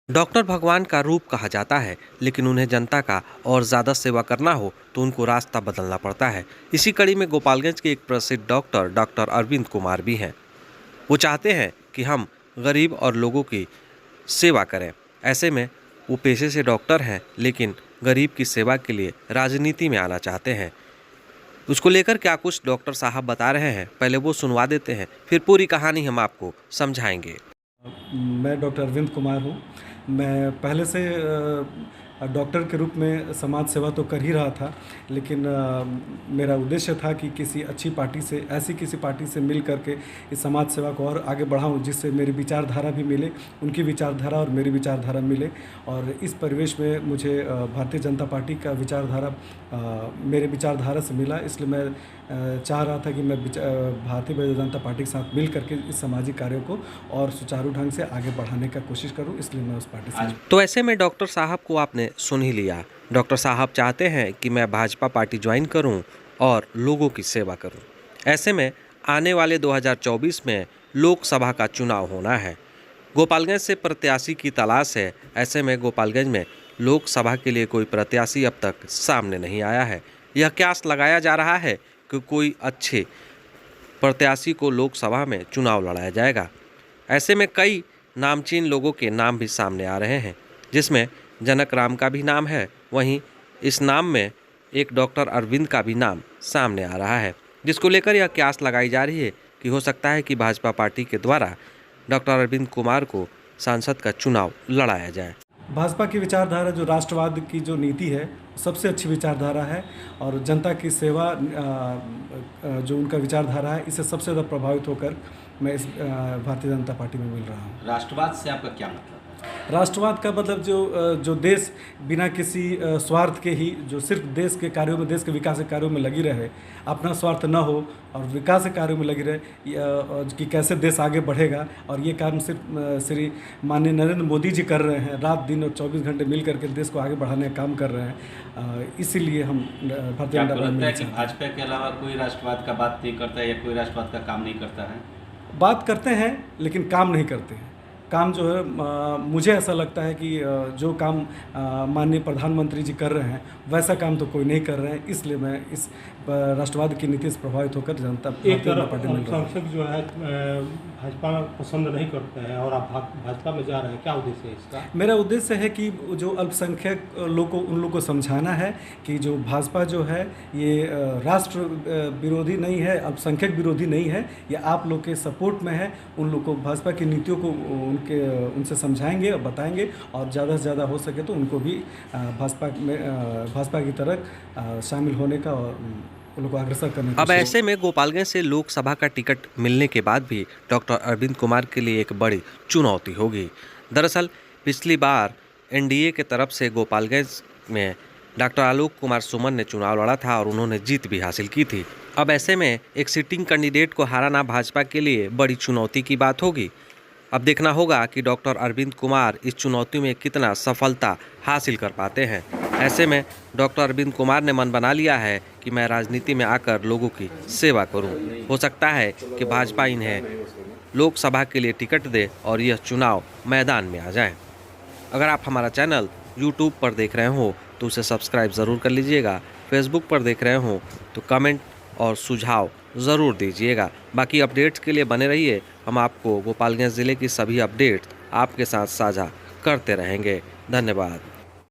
Doctor भगवान का रूप कहा जाता है, लेकिन उन्हें जनता का और ज़्यादा सेवा करना हो तो उनको रास्ता बदलना पड़ता है। इसी कड़ी में गोपालगंज के एक प्रसिद्ध डॉक्टर डॉक्टर अरविंद कुमार भी हैं। वो चाहते हैं कि हम गरीब और लोगों की सेवा करें। ऐसे में वो पेशे से डॉक्टर हैं, लेकिन गरीब की सेवा के लिए राजनीति में आना चाहते हैं। उसको लेकर क्या कुछ डॉक्टर साहब बता रहे हैं, पहले वो सुनवा देते हैं, फिर पूरी कहानी हम आपको समझाएंगे। मैं डॉक्टर अरविंद कुमार हूँ। मैं पहले से डॉक्टर के रूप में समाज सेवा तो कर ही रहा था, लेकिन मेरा उद्देश्य था कि किसी अच्छी पार्टी से, ऐसी किसी पार्टी से मिल करके इस समाज सेवा को और आगे बढ़ाऊँ, जिससे मेरी विचारधारा भी मिले, उनकी विचारधारा और मेरी विचारधारा मिले। और इस परिवेश में मुझे भारतीय जनता पार्टी का विचारधारा मेरे विचारधारा से मिला, इसलिए मैं चाह रहा था कि मैं भारतीय जनता पार्टी के साथ मिल करके इस सामाजिक कार्यों को और सुचारू ढंग से आगे बढ़ाने का कोशिश करूं, इसलिए मैं उस पार्टी से। तो ऐसे में डॉक्टर साहब को आपने सुन ही लिया। डॉक्टर साहब चाहते हैं कि मैं भाजपा पार्टी ज्वाइन करूं और लोगों की सेवा करूं। ऐसे में आने वाले 2024 में लोकसभा का चुनाव होना है। गोपालगंज से प्रत्याशी की तलाश है। ऐसे में गोपालगंज में लोकसभा के लिए कोई प्रत्याशी अब तक सामने नहीं आया है। यह क्यास लगाया जा रहा है कि कोई अच्छे प्रत्याशी को लोकसभा में चुनाव लड़ाया जाएगा। ऐसे में कई नामचीन लोगों के नाम भी सामने आ रहे हैं, जिसमें जनक राम का भी नाम है। वहीं इस नाम में एक डॉक्टर अरविंद का भी नाम सामने आ रहा है, जिसको लेकर यह क्यास लगाई जा रही है कि हो सकता है कि भाजपा पार्टी के द्वारा डॉक्टर अरविंद कुमार को सांसद का चुनाव लड़ाया जाए। भाजपा की विचारधारा, जो राष्ट्रवाद की जो नीति है, सबसे अच्छी विचारधारा है और जनता की सेवा जो उनका विचारधारा है, इससे सबसे ज़्यादा प्रभावित होकर मैं इस भारतीय जनता पार्टी में मिल रहा हूँ। राष्ट्रवाद से आपका क्या मतलब? राष्ट्रवाद का मतलब जो देश बिना किसी स्वार्थ के ही, जो सिर्फ देश के कार्यों में, देश के विकास के कार्यों में लगी रहे, अपना स्वार्थ न हो और विकास के कार्यों में लगी रहे, कि कैसे देश आगे बढ़ेगा। और ये काम सिर्फ श्री माननीय नरेंद्र मोदी जी कर रहे हैं, रात दिन और 24 घंटे मिल करके देश को आगे बढ़ाने का काम कर रहे हैं। इसीलिए हम भारतीय जनता पार्टी में। कि भाजपा के अलावा कोई राष्ट्रवाद का बात नहीं करता है या कोई राष्ट्रवाद का काम नहीं करता है? बात करते हैं लेकिन काम नहीं करते हैं। काम जो है, मुझे ऐसा लगता है कि जो काम माननीय प्रधानमंत्री जी कर रहे हैं, वैसा काम तो कोई नहीं कर रहे हैं। इसलिए मैं इस राष्ट्रवाद की नीति से प्रभावित होकर जनता पार्टी में सांसद जो है भाजपा पसंद नहीं करते हैं और आप भाजपा में जा रहे हैं, क्या उद्देश्य है इसका? मेरा उद्देश्य है कि जो अल्पसंख्यक लोगों, उन लोगों को समझाना है कि जो भाजपा जो है ये राष्ट्र विरोधी नहीं है, अल्पसंख्यक विरोधी नहीं है, ये आप लोग के सपोर्ट में है। उन लोग को भाजपा की नीतियों को उनसे समझाएंगे और बताएंगे, और ज़्यादा से ज़्यादा हो सके तो उनको भी भाजपा की तरह शामिल होने का और लोगों को अग्रसर करने का। अब ऐसे में गोपालगंज से लोकसभा का टिकट मिलने के बाद भी डॉक्टर अरविंद कुमार के लिए एक बड़ी चुनौती होगी। दरअसल पिछली बार एनडीए के तरफ से गोपालगंज में डॉक्टर आलोक कुमार सुमन ने चुनाव लड़ा था और उन्होंने जीत भी हासिल की थी। अब ऐसे में एक सिटिंग कैंडिडेट को हराना भाजपा के लिए बड़ी चुनौती की बात होगी। अब देखना होगा कि डॉक्टर अरविंद कुमार इस चुनौती में कितना सफलता हासिल कर पाते हैं। ऐसे में डॉक्टर अरविंद कुमार ने मन बना लिया है कि मैं राजनीति में आकर लोगों की सेवा करूं। हो सकता है कि भाजपा इन्हें लोकसभा के लिए टिकट दे और यह चुनाव मैदान में आ जाए। अगर आप हमारा चैनल यूट्यूब पर देख रहे हो तो उसे सब्सक्राइब ज़रूर कर लीजिएगा। फेसबुक पर देख रहे हो तो कमेंट और सुझाव ज़रूर दीजिएगा। बाकी अपडेट्स के लिए बने रहिए। हम आपको गोपालगंज ज़िले की सभी अपडेट्स आपके साथ साझा करते रहेंगे। धन्यवाद।